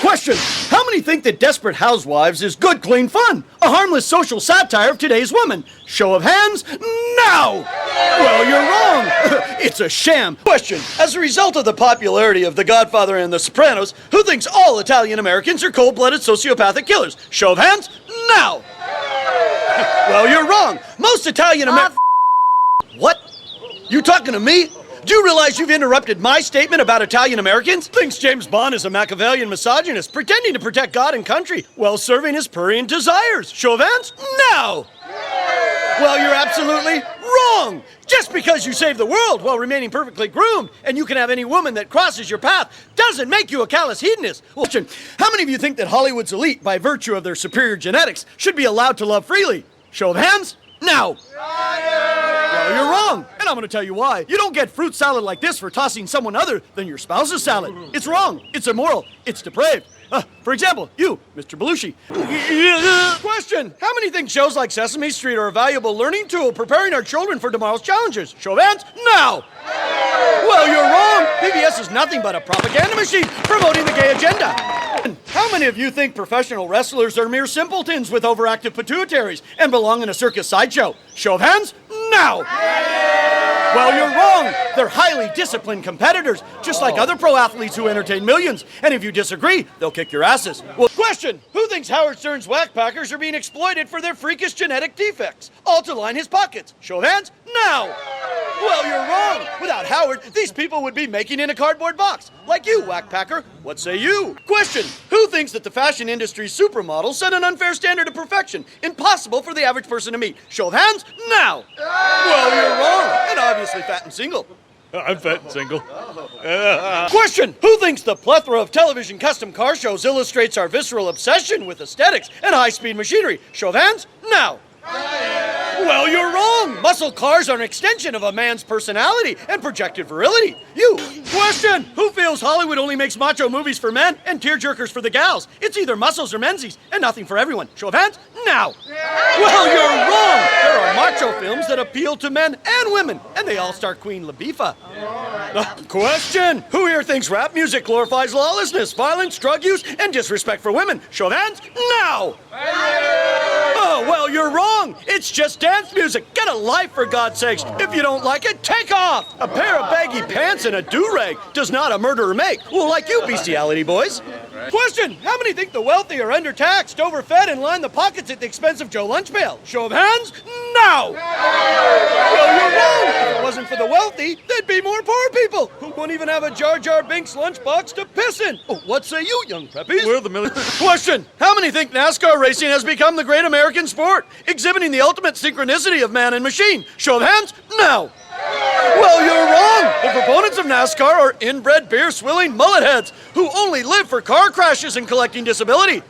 Question: how many think that Desperate Housewives is good, clean fun? A harmless social satire of today's women? Show of hands, now! Well, you're wrong. It's a sham. Question: as a result of the popularity of The Godfather and The Sopranos, who thinks all Italian Americans are cold-blooded sociopathic killers? Show of hands, now! Well, you're wrong. Most Italian Americans... What? You talking to me? Do you realize you've interrupted my statement about Italian Americans? Thinks James Bond is a Machiavellian misogynist pretending to protect God and country while serving his prurient desires. Show of hands, now! Well, you're absolutely wrong! Just because you save the world while remaining perfectly groomed and you can have any woman that crosses your path doesn't make you a callous hedonist. Well, how many of you think that Hollywood's elite, by virtue of their superior genetics, should be allowed to love freely? Show of hands, now! Well, you're wrong, and I'm going to tell you why. You don't get fruit salad like this for tossing someone other than your spouse's salad. It's wrong, it's immoral, it's depraved. For example, you, Mr. Belushi. Question: how many think shows like Sesame Street are a valuable learning tool preparing our children for tomorrow's challenges? Show of hands, now! Well, you're wrong. PBS is nothing but a propaganda machine promoting the gay agenda. How many of you think professional wrestlers are mere simpletons with overactive pituitaries and belong in a circus sideshow? Show of hands, now! Well, you're wrong. They're highly disciplined competitors, just like other pro athletes who entertain millions. And if you disagree, they'll kick your asses. Well, question: who thinks Howard Stern's whack packers are being exploited for their freakish genetic defects? All to line his pockets. Show of hands, now! Well, you're wrong. Without Howard, these people would be making in a cardboard box. Like you, whack packer. What say you? Question: who thinks that the fashion industry's supermodels set an unfair standard of perfection, impossible for the average person to meet? Show of hands, now! Well, you're wrong, and obviously fat and single. I'm fat and single. Question: who thinks the plethora of television custom car shows illustrates our visceral obsession with aesthetics and high-speed machinery? Show of hands, now! Well, you're wrong. Muscle cars are an extension of a man's personality and projected virility. You. Question: who feels Hollywood only makes macho movies for men and tearjerkers for the gals? It's either muscles or menzies and nothing for everyone. Show of hands, now! Well, you're wrong. There are macho films that appeal to men and women, and they all star Queen Latifah. Question: who here thinks rap music glorifies lawlessness, violence, drug use, and disrespect for women? Show of hands, now! Oh, well, you're wrong. It's just dance music. Get a life, for God's sakes. If you don't like it, take off. A pair of baggy pants and a do-rag does not a murderer make. Well, like you, bestiality boys. Question: how many think the wealthy are undertaxed, overfed, and line the pockets at the expense of Joe Lunchpail? Show of hands, now! Well, you're wrong. If it wasn't for the wealthy, there'd be more poor people who wouldn't even have a Jar Jar Binks lunchbox to piss in. Oh, what say you, young preppies? We're the million. Question: how many think NASCAR racing has become the great American sport, exhibiting the ultimate synchronicity of man and machine? Show of hands, now! Well, you're wrong. The proponents of NASCAR are inbred, beer-swilling mullet heads who only live for car crashes and collecting disability.